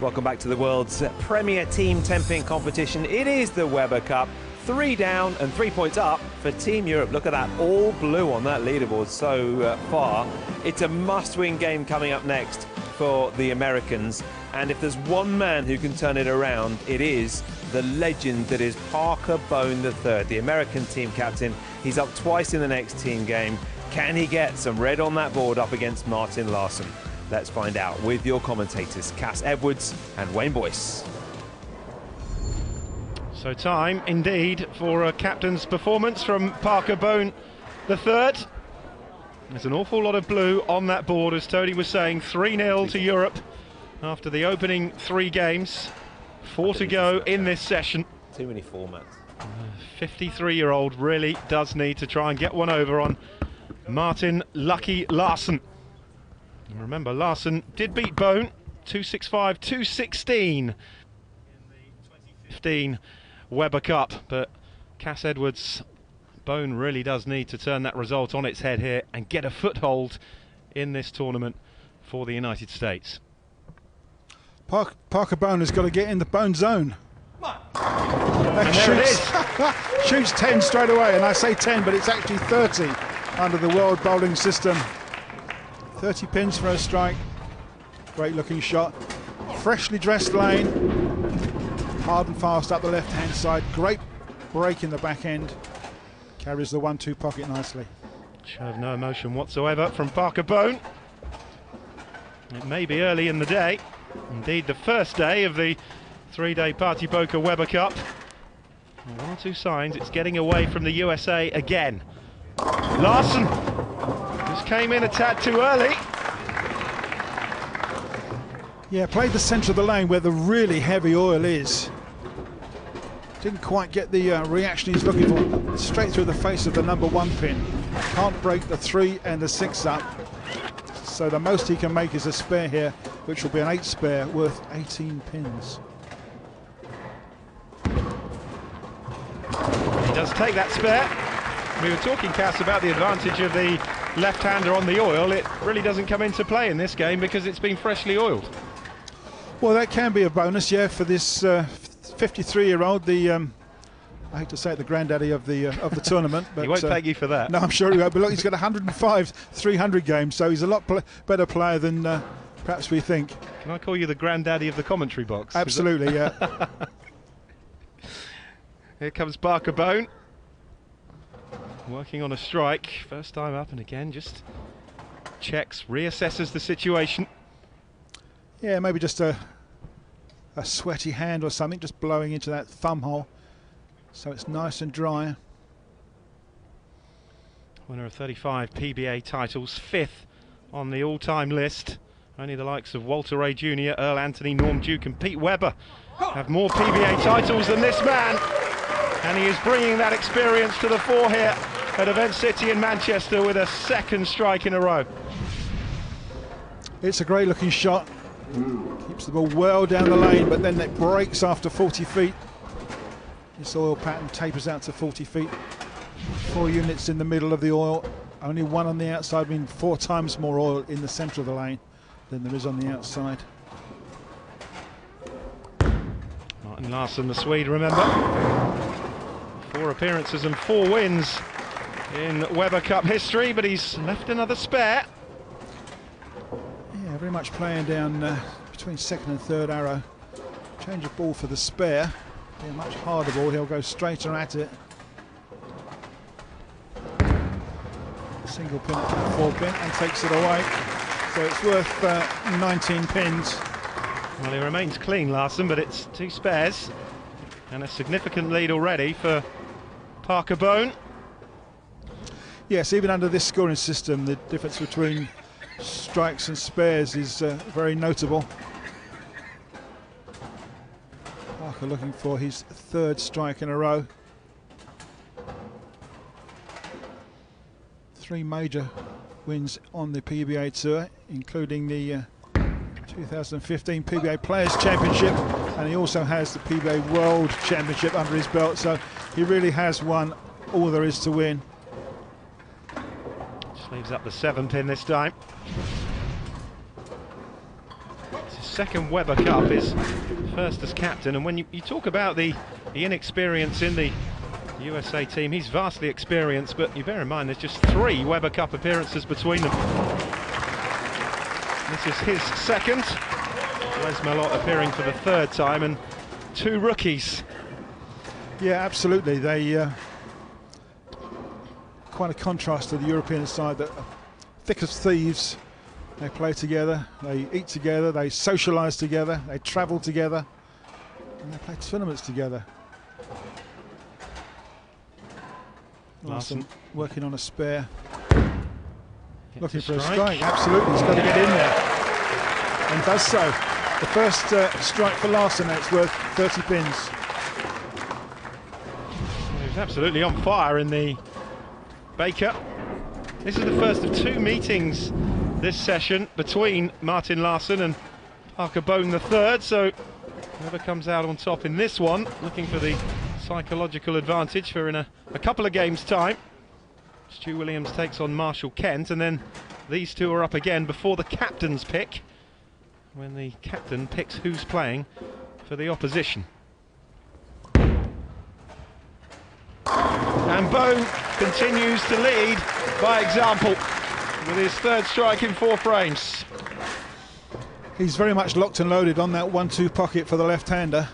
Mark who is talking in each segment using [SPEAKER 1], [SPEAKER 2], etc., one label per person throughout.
[SPEAKER 1] Welcome back to the world's premier team 10-pin competition. It is the Weber Cup. 3 down and 3 points up for Team Europe. Look at that, all blue on that leaderboard so far. It's a must-win game coming up next for the Americans. And if there's one man who can turn it around, it is the legend that is Parker Bohn III, the American team captain. He's up twice in the next team game. Can he get some red on that board up against Martin Larsen? Let's find out with your commentators, Cass Edwards and Wayne Boyce.
[SPEAKER 2] So time, indeed, for a captain's performance from Parker Bohn III. There's an awful lot of blue on that board, as Tony was saying. 3-0 to Europe after the opening 3 games. 4 to go in this session.
[SPEAKER 1] Too many formats.
[SPEAKER 2] 53-year-old really does need to try and get one over on Martin Lucky Larsen. And remember, Larsen did beat Bohn 265, 216 in the 2015 Weber Cup, but Cass Edwards, Bohn really does need to turn that result on its head here and get a foothold in this tournament for the United States.
[SPEAKER 3] Parker Bohn has got to get in the Bohn zone.
[SPEAKER 2] And there it is.
[SPEAKER 3] Shoots 10 straight away, and I say 10, but it's actually 30 under the world bowling system. 30 pins for a strike. Great looking shot. Freshly dressed lane. Hard and fast up the left hand side. Great break in the back end. Carries the 1-2 pocket nicely.
[SPEAKER 2] Show of no emotion whatsoever from Parker Bohn. It may be early in the day. Indeed, the first day of the 3-day Party Poker Weber Cup. 1 or 2 signs it's getting away from the USA again. Larsen just came in a tad too early.
[SPEAKER 3] Yeah, played the centre of the lane where the really heavy oil is. Didn't quite get the reaction he's looking for. Straight through the face of the #1 pin. Can't break the 3 and the 6 up. So the most he can make is a spare here, which will be an 8 spare worth 18 pins.
[SPEAKER 2] He does take that spare. We were talking, Cass, about the advantage of the left-hander on the oil. It really doesn't come into play in this game because it's been freshly oiled.
[SPEAKER 3] Well, that can be a bonus, yeah, for this 53-year-old. I hate to say it, the granddaddy of the tournament. But
[SPEAKER 2] he won't thank you for that.
[SPEAKER 3] No, I'm sure he won't. But look, he's got 105 300 games, so he's a lot better player than perhaps we think.
[SPEAKER 2] Can I call you the granddaddy of the commentary box?
[SPEAKER 3] Absolutely, yeah.
[SPEAKER 2] Here comes Parker Bohn. Working on a strike, first time up, and again just checks, reassesses the situation.
[SPEAKER 3] Yeah, maybe just a sweaty hand or something, just blowing into that thumb hole, so it's nice and dry.
[SPEAKER 2] Winner of 35 PBA titles, 5th on the all-time list. Only the likes of Walter Ray Jr., Earl Anthony, Norm Duke and Pete Weber have more PBA titles than this man. And he is bringing that experience to the fore here at Event City in Manchester with a 2nd strike in a row.
[SPEAKER 3] It's a great looking shot. Keeps the ball well down the lane, but then it breaks after 40 feet. This oil pattern tapers out to 40 feet. 4 units in the middle of the oil. Only 1 on the outside, meaning 4 times more oil in the centre of the lane than there is on the outside.
[SPEAKER 2] Martin Larsen, the Swede, remember. 4 appearances and 4 wins in Weber Cup history, but he's left another spare.
[SPEAKER 3] Yeah, very much playing down between 2nd and 3rd arrow. Change of ball for the spare. Be a much harder ball, he'll go straighter at it. Single pin at the 4 pin and takes it away. So it's worth 19 pins.
[SPEAKER 2] Well, he remains clean, Larsen, but it's 2 spares. And a significant lead already for Parker Bohn.
[SPEAKER 3] Yes, even under this scoring system, the difference between strikes and spares is very notable. Parker looking for his 3rd strike in a row. 3 major wins on the PBA Tour, including the 2015 PBA Players Championship, and he also has the PBA World Championship under his belt, so he really has won all there is to win.
[SPEAKER 2] Just leaves up the 7 pin this time. This is second Weber Cup, his first as captain. And when you talk about the inexperience in the USA team, he's vastly experienced, but you bear in mind there's just 3 Weber Cup appearances between them. This is his second. Les Malot appearing for the 3rd time, and 2 rookies.
[SPEAKER 3] Yeah, absolutely. They quite a contrast to the European side that are thick as thieves. They play together, they eat together, they socialise together, they travel together, and they play tournaments together. Larsen working on a spare, looking for a strike. Absolutely, he's got to get in there, and does so. The first strike for Larsen, and it's worth 30 pins.
[SPEAKER 2] He was absolutely on fire in the Baker. This is the first of 2 meetings this session between Martin Larsen and Parker Bohn the 3rd, so whoever comes out on top in this one, looking for the psychological advantage for in a couple of games' time. Stu Williams takes on Marshall Kent, and then these 2 are up again before the captain's pick, when the captain picks who's playing for the opposition. And Bohn continues to lead by example with his 3rd strike in 4 frames.
[SPEAKER 3] He's very much locked and loaded on that 1-2 pocket for the left-hander.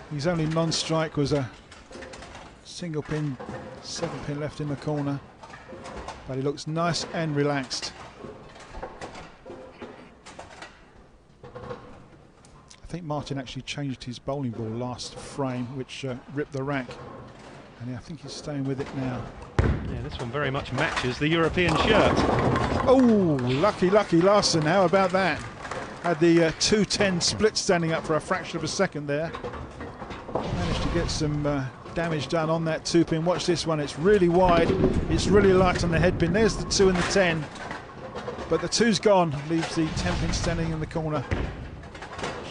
[SPEAKER 3] His only non-strike was a single pin, 7 pin left in the corner, but he looks nice and relaxed. I think Martin actually changed his bowling ball last frame, which ripped the rack, and I think he's staying with it now.
[SPEAKER 2] Yeah, this one very much matches the European shirt.
[SPEAKER 3] Oh, lucky Larsen, how about that? Had the 2-10 split standing up for a fraction of a second there. Managed to get some damage done on that 2-pin. Watch this one, it's really wide, it's really light on the head pin. There's the 2 and the 10, but the 2's gone, leaves the 10-pin standing in the corner.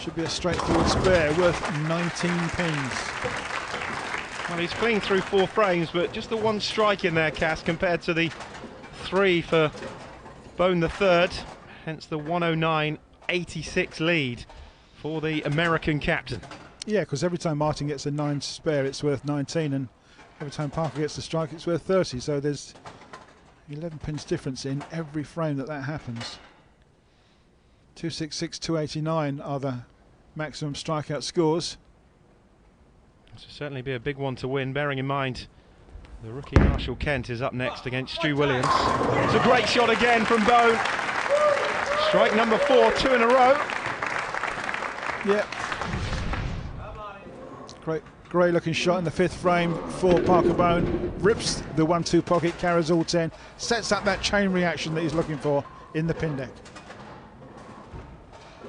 [SPEAKER 3] Should be a straightforward spare, worth 19 pins.
[SPEAKER 2] Well, he's clean through 4 frames, but just the 1 strike in there, Cass, compared to the 3 for Bohn the 3rd, hence the 109.86 lead for the American captain.
[SPEAKER 3] Yeah, because every time Martin gets a 9 spare, it's worth 19, and every time Parker gets the strike, it's worth 30. So there's 11 pins difference in every frame that happens. 266, 289 are the maximum strikeout scores.
[SPEAKER 2] This will certainly be a big one to win, bearing in mind the rookie Marshall Kent is up next against Stu Williams. It's a great shot again from Bohn. Strike number 4, 2 in a row.
[SPEAKER 3] Yep. Great looking shot in the 5th frame for Parker Bohn. Rips the 1-2 pocket, carries all 10, sets up that chain reaction that he's looking for in the pin deck.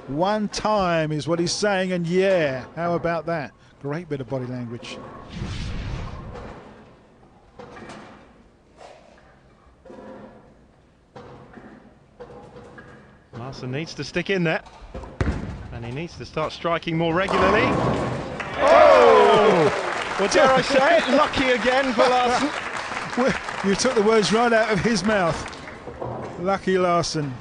[SPEAKER 3] 1 time is what he's saying, and yeah, how about that? Great bit of body language.
[SPEAKER 2] Larsen needs to stick in there, and he needs to start striking more regularly. Oh! Well, dare I say it, lucky again for Larsen.
[SPEAKER 3] You took the words right out of his mouth. Lucky Larsen.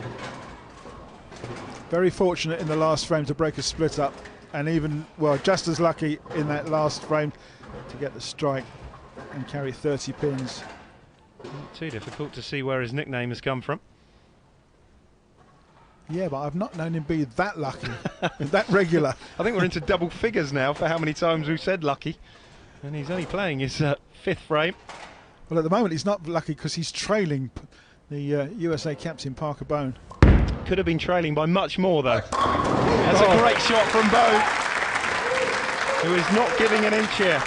[SPEAKER 3] Very fortunate in the last frame to break a split up, and even, well, just as lucky in that last frame to get the strike and carry 30 pins.
[SPEAKER 2] Not too difficult to see where his nickname has come from.
[SPEAKER 3] Yeah, but I've not known him be that lucky, that regular.
[SPEAKER 2] I think we're into double figures now for how many times we've said lucky, and he's only playing his 5th frame.
[SPEAKER 3] Well, at the moment he's not lucky because he's trailing the USA captain Parker Bohn.
[SPEAKER 2] Could have been trailing by much more though. That's a great shot from Bohn, who is not giving an inch here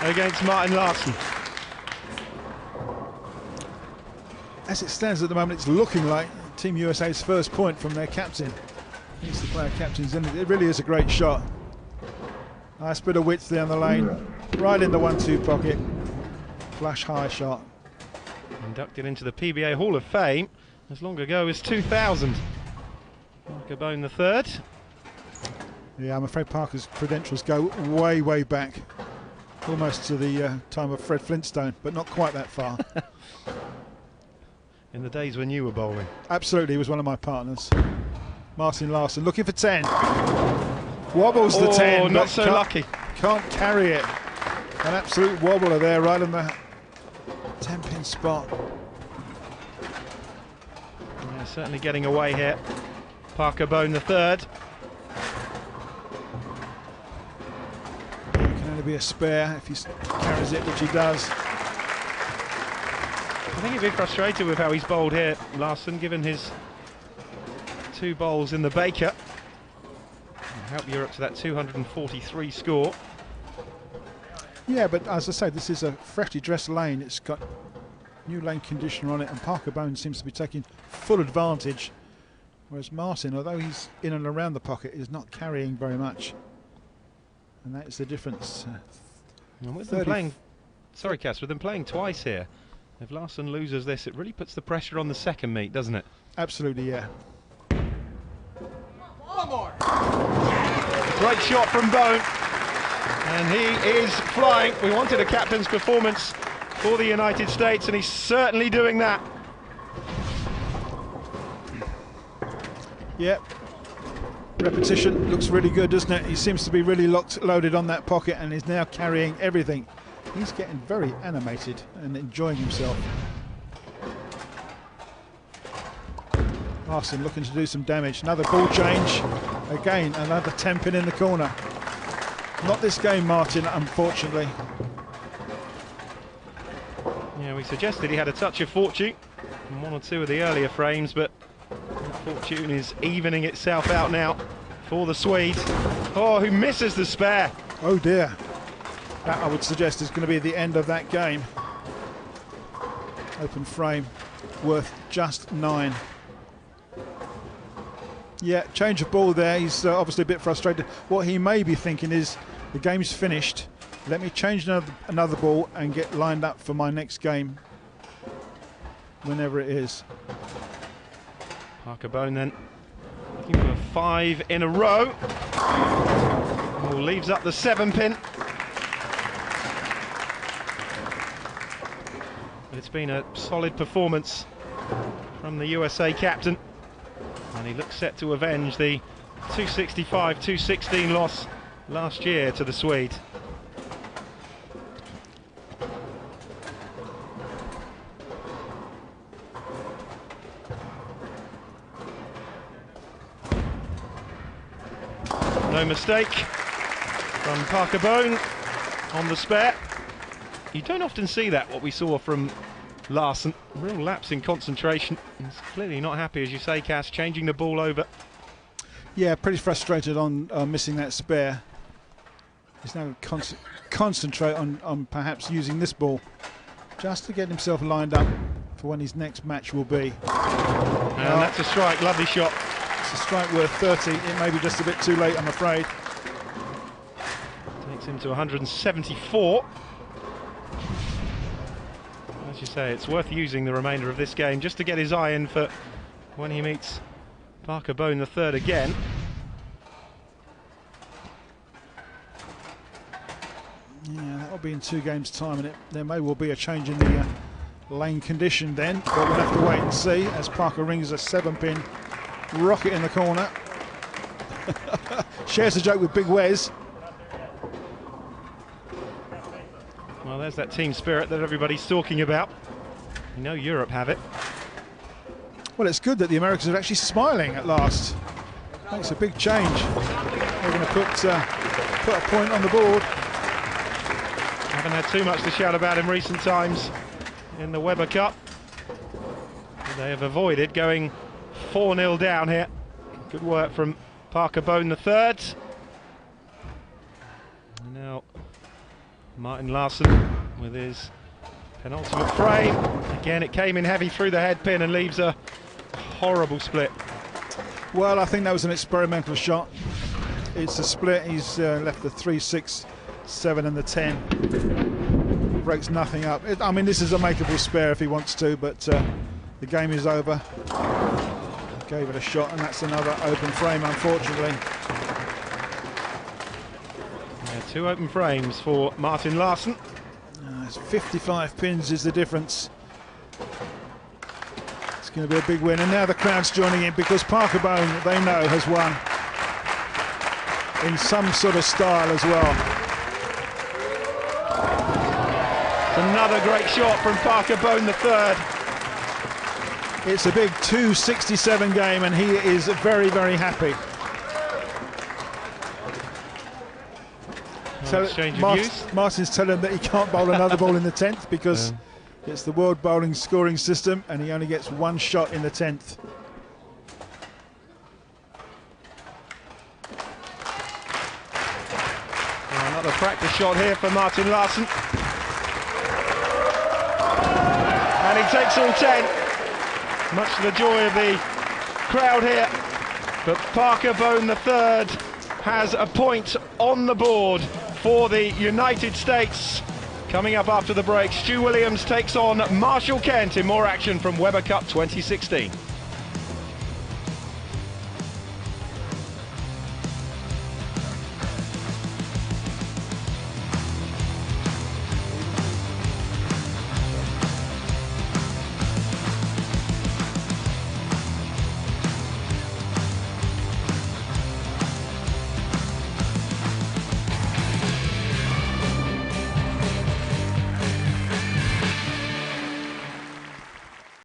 [SPEAKER 2] against Martin Larsen.
[SPEAKER 3] As it stands at the moment, it's looking like Team USA's first point from their captain. Needs to play a captain's in it. It really is a great shot. Nice bit of width down the lane, right in the 1-2 pocket. Flash high shot.
[SPEAKER 2] Inducted into the PBA Hall of Fame as long ago as 2000. Parker Bohn the 3rd.
[SPEAKER 3] Yeah, I'm afraid Parker's credentials go way, way back. Almost to the time of Fred Flintstone, but not quite that far.
[SPEAKER 2] In the days when you were bowling.
[SPEAKER 3] Absolutely, he was one of my partners. Martin Larsen looking for 10. Wobbles the 10.
[SPEAKER 2] Not so lucky.
[SPEAKER 3] Can't carry it. An absolute wobbler there, right on the 10-pin spot.
[SPEAKER 2] Yeah, certainly getting away here. Parker Bohn the third.
[SPEAKER 3] It can only be a spare if he carries it, which he does.
[SPEAKER 2] I think he'd be frustrated with how he's bowled here, Larsen, given his 2 bowls in the baker. And help Europe to that 243 score.
[SPEAKER 3] Yeah, but as I say, this is a freshly dressed lane. It's got new lane conditioner on it, and Parker Bohn seems to be taking full advantage. Whereas Martin, although he's in and around the pocket, is not carrying very much. And that is the difference.
[SPEAKER 2] And with them playing, sorry Cass, with them playing twice here, if Larsen loses this, it really puts the pressure on the second meet, doesn't it?
[SPEAKER 3] Absolutely, yeah.
[SPEAKER 4] One more.
[SPEAKER 2] Great shot from Bohn. And he is flying. We wanted a captain's performance for the United States, and he's certainly doing that.
[SPEAKER 3] Yep. Repetition looks really good, doesn't it? He seems to be really loaded on that pocket and is now carrying everything. He's getting very animated and enjoying himself. Larsen looking to do some damage. Another ball change. Again, another 10-pin in the corner. Not this game, Martin, unfortunately.
[SPEAKER 2] Yeah, we suggested he had a touch of fortune in 1 or 2 of the earlier frames, but that fortune is evening itself out now for the Swede. Oh, who misses the spare.
[SPEAKER 3] Oh dear. That, I would suggest, is going to be the end of that game. Open frame worth just 9. Yeah, change of ball there. He's obviously a bit frustrated. What he may be thinking is, the game's finished. Let me change another ball and get lined up for my next game, whenever it is.
[SPEAKER 2] Parker Bohn then looking for 5 in a row. Oh, leaves up the 7-pin. But it's been a solid performance from the USA captain, and he looks set to avenge the 265-216 loss last year to the Swede. No mistake from Parker Bohn on the spare. You don't often see that, what we saw from Larsen. Real lapse in concentration. He's clearly not happy, as you say, Cass, changing the ball over.
[SPEAKER 3] Yeah, pretty frustrated on missing that spare. He's now concentrate on perhaps using this ball just to get himself lined up for when his next match will be.
[SPEAKER 2] And that's a strike, lovely shot.
[SPEAKER 3] It's a strike worth 30. It may be just a bit too late, I'm afraid.
[SPEAKER 2] Takes him to 174. As you say, it's worth using the remainder of this game just to get his eye in for when he meets Parker Bohn the third again.
[SPEAKER 3] Yeah, that'll be in 2 games' time, and there may well be a change in the lane condition then, but we'll have to wait and see as Parker rings a 7-pin rocket in the corner. Shares a joke with Big Wes.
[SPEAKER 2] Well, there's that team spirit that everybody's talking about. You know Europe have it.
[SPEAKER 3] Well, it's good that the Americans are actually smiling at last. Makes a big change. They're going to put a point on the board.
[SPEAKER 2] Haven't had too much to shout about in recent times in the Weber Cup. They have avoided going 4-0 down here. Good work from Parker Bohn the third. And now Martin Larsen with his penultimate frame. Again, it came in heavy through the head pin and leaves a horrible split.
[SPEAKER 3] Well, I think that was an experimental shot. It's a split. He's left the 3, 6, 7 and the 10. Breaks nothing up. I mean, this is a makeable spare if he wants to, but the game is over. Gave it a shot, and that's another open frame, unfortunately.
[SPEAKER 2] Yeah, 2 open frames for Martin Larsen.
[SPEAKER 3] It's 55 pins is the difference. It's going to be a big win, and now the crowd's joining in because Parker Bohn, they know, has won in some sort of style as well.
[SPEAKER 2] Another great shot from Parker Bohn the third.
[SPEAKER 3] It's a big 267 game, and he is very, very happy. So Martin's telling him that he can't bowl another ball in the 10th because it's the world bowling scoring system, and he only gets one shot in the 10th.
[SPEAKER 2] Another practice shot here for Martin Larsen. And he takes all 10. Much to the joy of the crowd here. But Parker Bohn the third has a point on the board for the United States. Coming up after the break, Stu Williams takes on Marshall Kent in more action from Weber Cup 2016.